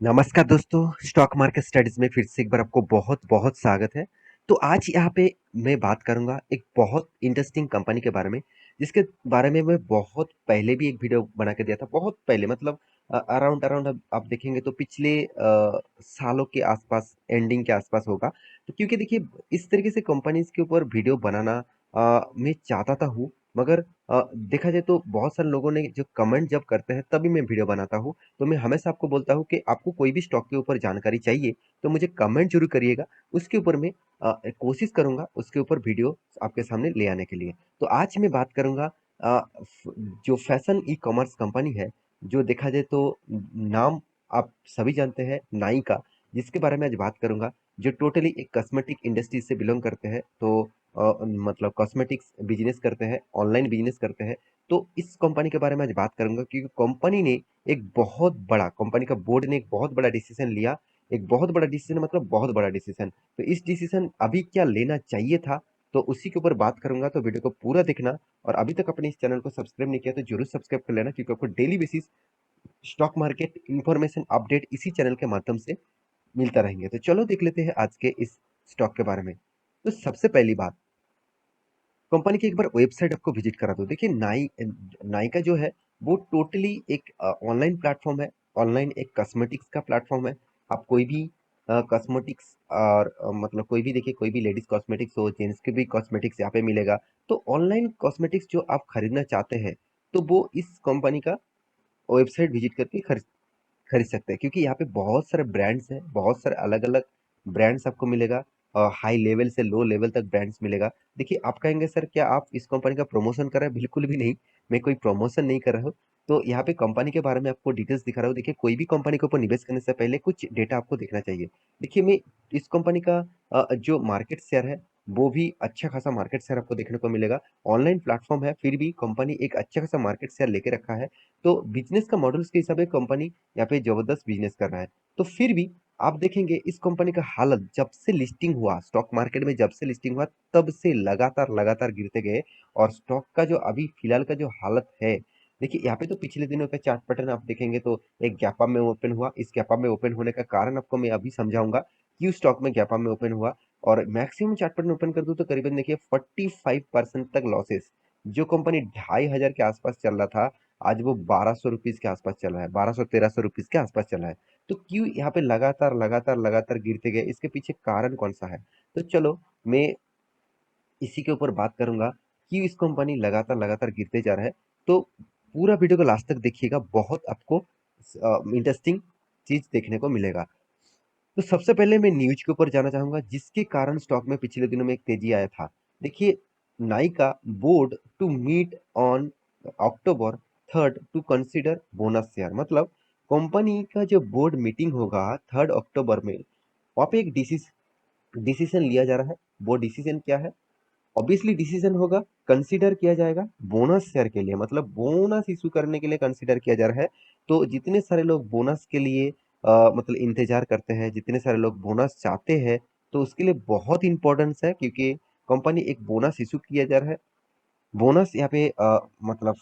नमस्कार दोस्तों, stock market studies में फिर से एक बार आपको बहुत बहुत स्वागत है। तो आज यहाँ पे मैं बात करूंगा एक बहुत इंटरेस्टिंग कंपनी के बारे में, जिसके बारे में मैं बहुत पहले भी एक वीडियो बना के दिया था। बहुत पहले मतलब अराउंड अराउंड आप देखेंगे तो पिछले सालों के आसपास, एंडिंग के आसपास होगा। तो क्योंकि देखिए, इस तरीके से कंपनीज के ऊपर वीडियो बनाना मैं चाहता था हूँ, मगर देखा जाए तो बहुत सारे लोगों ने जो कमेंट जब करते हैं तभी मैं वीडियो बनाता हूँ। तो मैं हमेशा आपको बोलता हूँ कि आपको कोई भी स्टॉक के ऊपर जानकारी चाहिए तो मुझे कमेंट जरूर करिएगा। उसके ऊपर मैं कोशिश करूंगा उसके ऊपर वीडियो आपके सामने ले आने के लिए। तो आज मैं बात करूंगा जो फैशन ई कॉमर्स कंपनी है, जो देखा जाए तो नाम आप सभी जानते हैं, नाइका, जिसके बारे में आज बात करूंगा। जो टोटली एक कॉस्मेटिक इंडस्ट्री से बिलोंग करते हैं, तो मतलब कॉस्मेटिक्स बिजनेस करते हैं, ऑनलाइन बिजनेस करते हैं। तो इस कंपनी के बारे में आज बात करूंगा, क्योंकि कंपनी ने एक बहुत बड़ा, कंपनी का बोर्ड ने एक बहुत बड़ा डिसीजन लिया। एक बहुत बड़ा डिसीजन मतलब बहुत बड़ा डिसीजन। तो इस डिसीजन अभी क्या लेना चाहिए था, तो उसी के ऊपर बात करूंगा। तो वीडियो को पूरा देखना, और अभी तक अपने इस चैनल को सब्सक्राइब नहीं किया तो जरूर सब्सक्राइब कर लेना, क्योंकि आपको daily basis stock market information update इसी चैनल के माध्यम से मिलता रहेंगे। तो चलो देख लेते हैं आज के इस स्टॉक के बारे में। तो सबसे पहली बात, कंपनी की एक बार वेबसाइट आपको विजिट करा दो। देखिए, नाइका जो है वो टोटली एक ऑनलाइन प्लेटफॉर्म है। ऑनलाइन एक कॉस्मेटिक्स का प्लेटफॉर्म है। आप कोई भी कॉस्मेटिक्स और मतलब कोई भी, देखिए, कोई भी लेडीज कॉस्मेटिक्स हो, जेंट्स के भी कॉस्मेटिक्स यहाँ पे मिलेगा। तो ऑनलाइन कॉस्मेटिक्स जो आप खरीदना चाहते हैं, तो वो इस कंपनी का वेबसाइट विजिट करके खरीद खरीद सकते हैं, क्योंकि यहाँ पे बहुत सारे ब्रांड्स हैं, बहुत सारे अलग अलग ब्रांड्स आपको मिलेगा। हाई लेवल से लो लेवल तक ब्रांड्स मिलेगा। देखिए, आप कहेंगे सर क्या आप इस कंपनी का प्रमोशन कर रहे हैं? बिल्कुल भी नहीं, मैं कोई प्रमोशन नहीं कर रहा हूँ। तो यहाँ पे कंपनी के बारे में आपको डिटेल्स दिखा रहा हूँ। देखिए, कोई भी कंपनी के ऊपर निवेश करने से पहले कुछ डेटा आपको देखना चाहिए। देखिए, मैं इस कंपनी का जो मार्केट शेयर है, वो भी अच्छा खासा मार्केट शेयर आपको देखने को मिलेगा। ऑनलाइन प्लेटफॉर्म है, फिर भी कंपनी एक अच्छा खासा मार्केट शेयर लेके रखा है। तो बिजनेस का मॉडल्स के हिसाब से कंपनी यहाँ पे जबरदस्त बिजनेस कर रहा है। तो फिर भी आप देखेंगे इस कंपनी का हालत, जब से लिस्टिंग हुआ स्टॉक मार्केट में, जब से लिस्टिंग हुआ तब से लगातार लगातार गिरते गए। और स्टॉक का जो अभी फिलहाल का जो हालत है, देखिए यहाँ पे तो पिछले दिनों का चार्ट पैटर्न आप देखेंगे तो एक गैप अप में ओपन हुआ। इस गैप अप में ओपन होने का कारण आपको मैं अभी समझाऊंगा, क्यों स्टॉक में गैप अप में ओपन हुआ। और मैक्सिमम चार्ट पैटर्न ओपन कर दूं तो करीबन देखिए 45% तक लॉसेस। जो कंपनी 2,500 के आसपास चल रहा था, आज वो 1200 रुपीज के आसपास चल रहा है, 1200-1300 रुपीज के आसपास चल रहा है। तो क्यों यहाँ पे लगातार लगातार लगातार गिरते गए? इसके पीछे कारण कौन सा है? तो चलो मैं इसी के ऊपर बात करूंगा, क्यों इस कंपनी लगातार लगातार गिरते जा रहा है। तो पूरा वीडियो को लास्ट तक देखिएगा, बहुत आपको इंटरेस्टिंग चीज देखने को मिलेगा। तो सबसे पहले मैं न्यूज के ऊपर जाना चाहूंगा, जिसके कारण स्टॉक में पिछले दिनों में एक तेजी आया था। देखिए, Nykaa board to meet on October 3 to consider bonus share, मतलब कंपनी का जो बोर्ड मीटिंग होगा 3 अक्टूबर में, वहां पे एक डिसीजन लिया जा रहा है। वो डिसीजन क्या है? ऑब्वियसली डिसीजन होगा, कंसीडर किया जाएगा बोनस शेयर के लिए, मतलब बोनस इशू करने के लिए कंसीडर किया जा रहा है। तो जितने सारे लोग बोनस के लिए मतलब इंतजार करते हैं, जितने सारे लोग बोनस चाहते हैं, तो उसके लिए बहुत इंपॉर्टेंस है, क्योंकि कंपनी एक बोनस इशू किया जा रहा है। बोनस यहाँ पे मतलब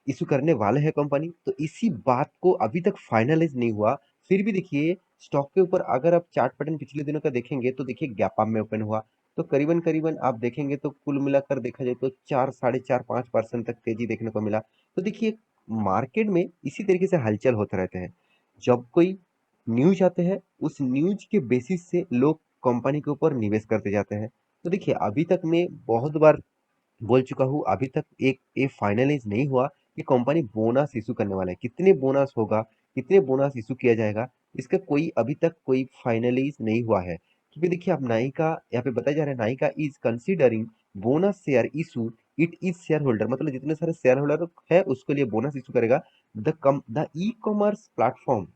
इशू करने वाले हैं कंपनी। तो इसी बात को अभी तक फाइनलाइज नहीं हुआ। फिर भी देखिए, स्टॉक के ऊपर अगर आप चार्ट पैटर्न पिछले दिनों का देखेंगे तो देखिए गैप अप में ओपन हुआ। तो करीबन करीबन आप देखेंगे तो कुल मिलाकर देखा जाए तो 4, 4.5, 5% तक तेजी देखने को मिला। तो देखिए, मार्केट में इसी तरीके से हलचल होते रहते हैं। जब कोई न्यूज आते हैं, उस न्यूज के बेसिस से लोग कंपनी के ऊपर निवेश करते जाते हैं। तो देखिए, अभी तक मैं बहुत बार बोल चुका हूँ, अभी तक एक ये फाइनलाइज नहीं हुआ कि कंपनी बोनस इशू करने वाला है। कितने बोनस होगा, कितने बोनस इशू किया जाएगा, इसका कोई अभी तक कोई फाइनलाइज नहीं हुआ है। क्योंकि देखिए, अब नाइका यहाँ पे बताया जा रहा है, Nykaa is considering bonus share issue it is share holder, मतलब जितने सारे शेयर होल्डर है उसके लिए बोनस इशू करेगा। The e commerce platform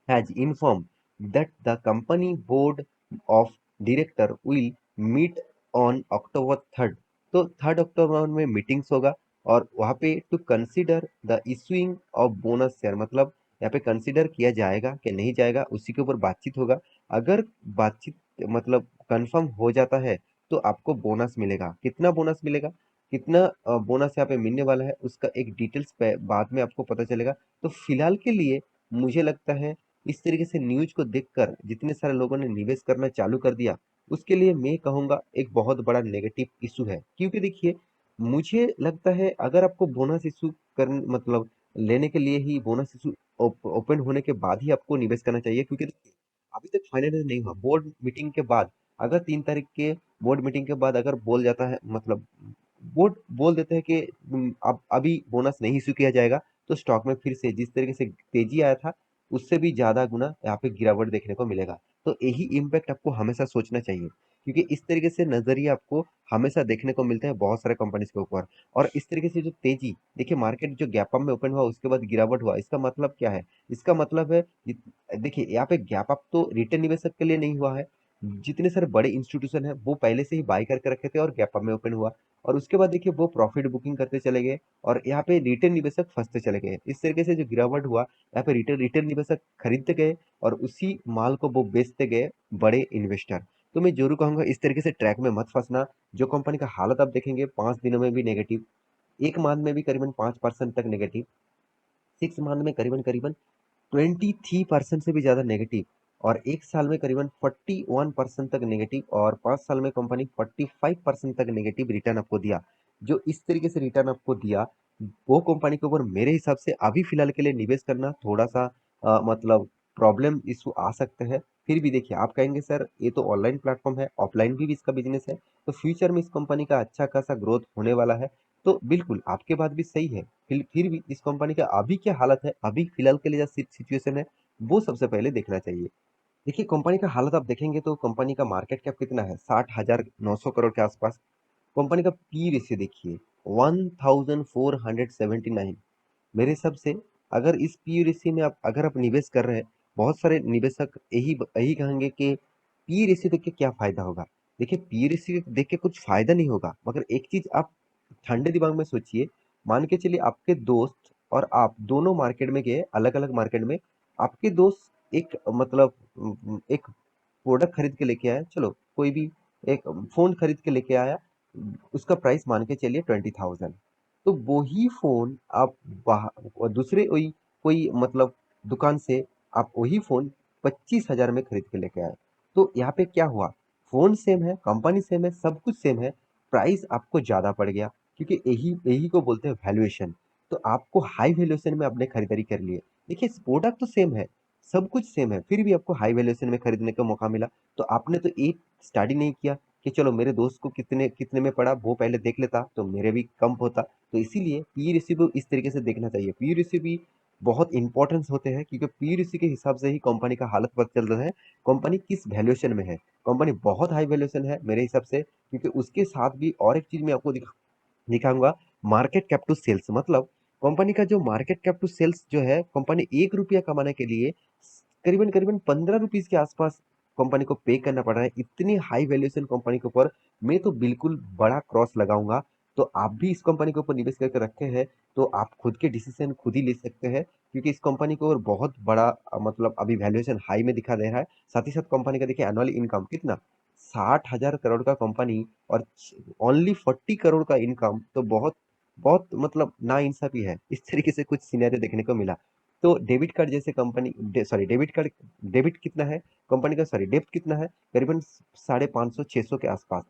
has informed that the company board of director will meet on October 3rd। तो 3 अक्टूबर में मीटिंग्स होगा, और वहाँ पे to consider the issuing of bonus share, मतलब यहाँ पे कंसिडर किया जाएगा कि नहीं जाएगा, उसी के ऊपर बातचीत होगा। अगर बातचीत मतलब कंफर्म हो जाता है तो आपको बोनस मिलेगा। कितना बोनस मिलेगा, कितना बोनस यहाँ पे मिलने वाला है, उसका एक डिटेल्स बाद में आपको पता चलेगा। तो फिलहाल के लिए मुझे लगता है इस तरीके से न्यूज को देखकर जितने सारे लोगों ने निवेश करना चालू कर दिया, उसके लिए मैं कहूंगा एक बहुत बड़ा नेगेटिव इशू है। क्योंकि देखिए, मुझे लगता है अगर आपको बोनस इशू कर मतलब लेने के लिए ही बोनस इशू ओपन होने के बाद ही आपको निवेश करना चाहिए। क्योंकि देखिए, अभी तक फाइनल नहीं हुआ, बोर्ड मीटिंग के बाद अगर 3 तारीख के बोर्ड मीटिंग के बाद अगर बोल जाता है, मतलब बोर्ड बोल देते हैं कि अब अभी बोनस नहीं इशू किया जाएगा, तो स्टॉक में फिर से जिस तरीके से तेजी आया था, उससे भी ज्यादा गुना यहाँ पे गिरावट देखने को मिलेगा। तो यही इम्पैक्ट आपको हमेशा सोचना चाहिए, क्योंकि इस तरीके से नजरिया आपको हमेशा देखने को मिलते हैं बहुत सारे कंपनीज के ऊपर। और इस तरीके से जो तेजी, देखिए मार्केट जो गैप अप में ओपन हुआ उसके बाद गिरावट हुआ, इसका मतलब क्या है? इसका मतलब है देखिए यहाँ पे गैप अप तो रिटेल निवेशक के लिए नहीं हुआ है। जितने सारे बड़े इंस्टीट्यूशन है वो पहले से ही बाय करके रखे थे और गैप अप में ओपन हुआ, और उसके बाद देखिए वो प्रॉफिट बुकिंग करते चले गए, और यहाँ पे रिटेल निवेशक फंसते चले गए। इस तरीके से जो गिरावट हुआ, यहाँ पे रिटेल रिटेल निवेशक खरीदते गए और उसी माल को वो बेचते गए बड़े इन्वेस्टर। तो मैं जरूर कहूंगा इस तरीके से ट्रैक में मत फंसना। जो कंपनी का हालत आप देखेंगे 5 दिनों में भी नेगेटिव, एक मंथ में भी करीबन 5% तक नेगेटिव, 6 मंथ में करीबन करीबन 23% से भी ज्यादा नेगेटिव, और एक साल में करीबन 41% तक नेगेटिव, और 5 साल में कंपनी 45% तक नेगेटिव रिटर्न आपको दिया। जो इस तरीके से रिटर्न आपको दिया, वो कंपनी के ऊपर मेरे हिसाब से अभी फिलहाल के लिए निवेश करना थोड़ा सा मतलब प्रॉब्लम इशू आ सकते हैं। फिर भी देखिए, आप कहेंगे सर ये तो ऑनलाइन प्लेटफॉर्म है, ऑफलाइन भी इसका बिजनेस है, तो फ्यूचर में इस कंपनी का अच्छा खासा ग्रोथ होने वाला है। तो बिल्कुल आपके बात भी सही है। फिर भी इस कंपनी का अभी क्या हालत है, अभी फिलहाल के लिए जो सिचुएशन है, वो सबसे पहले देखना चाहिए। देखिए कंपनी का हालत आप देखेंगे तो कंपनी का मार्केट कैप कितना है, 60,900 करोड़ के आसपास। कंपनी का पी रेशियो देखिए, 1479। मेरे हिसाब से अगर इस पी रेशियो में आप अगर आप निवेश कर रहे हैं, बहुत सारे निवेशक यही यही कहेंगे कि पी रेशियो देख के क्या फायदा होगा। देखिए पी रेशियो देख के कुछ फायदा नहीं होगा, मगर एक चीज आप ठंडे दिमाग में सोचिए। मान के चलिए आपके दोस्त और आप दोनों मार्केट में गए, अलग अलग मार्केट में। आपके दोस्त एक मतलब एक प्रोडक्ट खरीद के लेके आया, चलो कोई भी एक फोन खरीद के लेके आया, उसका प्राइस मान के चलिए 20,000। तो वही फोन आप बाहर और दूसरे वही कोई मतलब दुकान से आप वही फोन 25,000 में खरीद के लेके आए। तो यहाँ पे क्या हुआ, फोन सेम है, कंपनी सेम है, सब कुछ सेम है, प्राइस आपको ज्यादा पड़ गया। क्योंकि यही यही को बोलते हैं वैल्यूएशन। तो आपको हाई वैल्यूएशन में आपने खरीदारी कर ली है। देखिए प्रोडक्ट तो सेम है, सब कुछ सेम है, फिर भी आपको हाई वैल्यूएशन में खरीदने का मौका मिला। तो आपने तो एक स्टडी नहीं किया कि चलो मेरे दोस्त को कितने कितने में पड़ा, वो पहले देख लेता तो मेरे भी कम होता। तो इसीलिए पी रेशियो को इस तरीके से देखना चाहिए। पी रेशियो भी बहुत इंपॉर्टेंस होते हैं, क्योंकि पी रेशियो के हिसाब से ही कंपनी का हालत पता चल रहा है, कंपनी किस वैल्यूएशन में है। कंपनी बहुत हाई वैल्यूएशन है मेरे हिसाब से, क्योंकि उसके साथ भी और एक चीज मैं आपको दिखाऊंगा, मार्केट कैप टू सेल्स। मतलब कंपनी का जो मार्केट कैप टू सेल्स जो है, कंपनी 1 रुपया कमाने के लिए करीबन करीबन 15 रुपीज के आसपास कंपनी को पे करना पड़ रहा है। इतनी हाई वैल्यूएशन कंपनी के ऊपर मैं तो बिल्कुल बड़ा क्रॉस लगाऊंगा। तो आप भी इस कंपनी के ऊपर निवेश करके रखे हैं, तो आप खुद के डिसीजन खुद ही ले सकते हैं। क्योंकि इस कंपनी को और बहुत बड़ा मतलब अभी वैल्यूएशन हाई में दिखा दे रहा है। साथ ही साथ कंपनी का देखिए एनुअल इनकम कितना, 60,000 करोड़ का कंपनी, और ओनली 40 करोड़ का इनकम, तो बहुत बहुत मतलब ना इंसाफी है। इस तरीके से कुछ सिनेरियो देखने को मिला। तो डेबिट कार्ड जैसे company sorry debit card, debit कितना है कंपनी का, सॉरी डेब्ट कितना है, करीबन 550 600 के आसपास,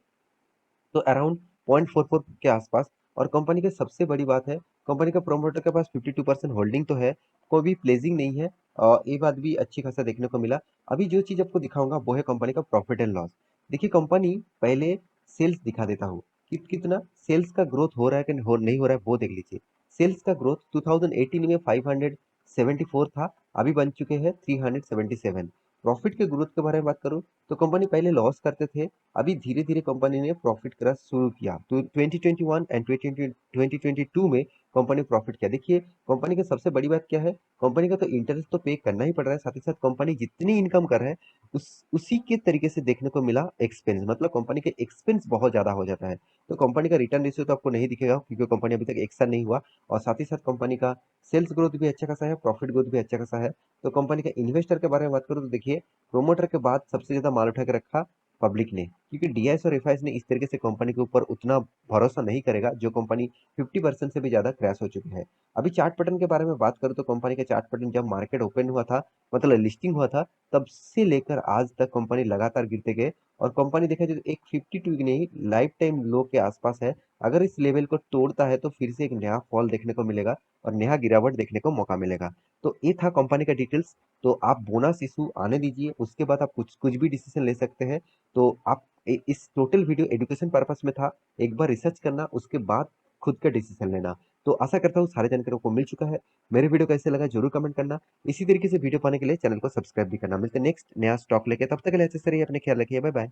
तो अराउंड 0.44 के आसपास। और कंपनी की सबसे बड़ी बात है, कंपनी का प्रोमोटर के पास 52% होल्डिंग तो है, कोई भी प्लेजिंग नहीं है, और ये बात भी अच्छी खासा देखने को मिला। अभी जो चीज आपको दिखाऊंगा वो है कंपनी का प्रॉफिट एंड लॉस। देखिए कंपनी पहले सेल्स दिखा देता हूँ कितना सेल्स का ग्रोथ हो रहा है कि नहीं हो रहा है, वो देख लीजिए। सेल्स का ग्रोथ 2018 में 574 था, अभी बन चुके हैं 377। प्रॉफिट के ग्रोथ के बारे में बात करूं, तो कंपनी पहले लॉस करते थे, अभी धीरे धीरे कंपनी ने प्रॉफिट करना शुरू किया। तो 2021 एंड 2022 में कंपनी प्रॉफिट किया। देखिए कंपनी की सबसे बड़ी बात क्या है, कंपनी का तो इंटरेस्ट तो पे करना ही पड़ रहा है, साथ ही साथ कंपनी जितनी इनकम कर रहा है उसी के तरीके से देखने को मिला एक्सपेंस, मतलब कंपनी के एक्सपेंस बहुत ज्यादा हो जाता है। तो कंपनी का रिटर्न रेशियो तो आपको नहीं दिखेगा, क्योंकि कंपनी अभी तक एक साल नहीं हुआ। और साथ ही साथ कंपनी का सेल्स ग्रोथ भी अच्छा खासा है, प्रॉफिट ग्रोथ भी अच्छा खासा है। तो कंपनी का इन्वेस्टर के बारे में बात करूँ तो देखिए, प्रोमोटर के बाद सबसे ज्यादा माल उठा के रखा पब्लिक ने, क्योंकि डीआईएस और एफआईएस ने इस तरीके से कंपनी के ऊपर उतना भरोसा नहीं करेगा जो कंपनी 50% से भी ज्यादा क्रैश हो चुकी है। अभी चार्ट पैटर्न के बारे में बात करूं तो कंपनी का चार्ट पैटर्न जब मार्केट ओपन हुआ था, मतलब लिस्टिंग हुआ था, तब से लेकर आज तक कंपनी लगातार गिरते गए और कंपनी देखा जाए तो एक 52 नहीं, लाइफ टाइम लो के आसपास है। अगर इस लेवल को तोड़ता है तो फिर से एक नया फॉल देखने को मिलेगा और नया गिरावट देखने को मौका मिलेगा। तो ये था कंपनी का डिटेल्स। तो आप बोनस इशू आने दीजिए, उसके बाद आप कुछ कुछ भी डिसीजन ले सकते हैं। तो आप इस टोटल वीडियो एजुकेशन पर्पस में था, एक बार रिसर्च करना, उसके बाद खुद का डिसीजन लेना। तो आशा करता हूँ सारे जानकारी को मिल चुका है। मेरे वीडियो कैसे लगा जरूर कमेंट करना। इसी तरीके से वीडियो पाने के लिए चैनल को सब्सक्राइब भी करना। मिलते हैं नेक्स्ट नया स्टॉक लेके, तब तक के लिए अच्छे से रहिए, अपने ख्याल रखिए, बाय बाय।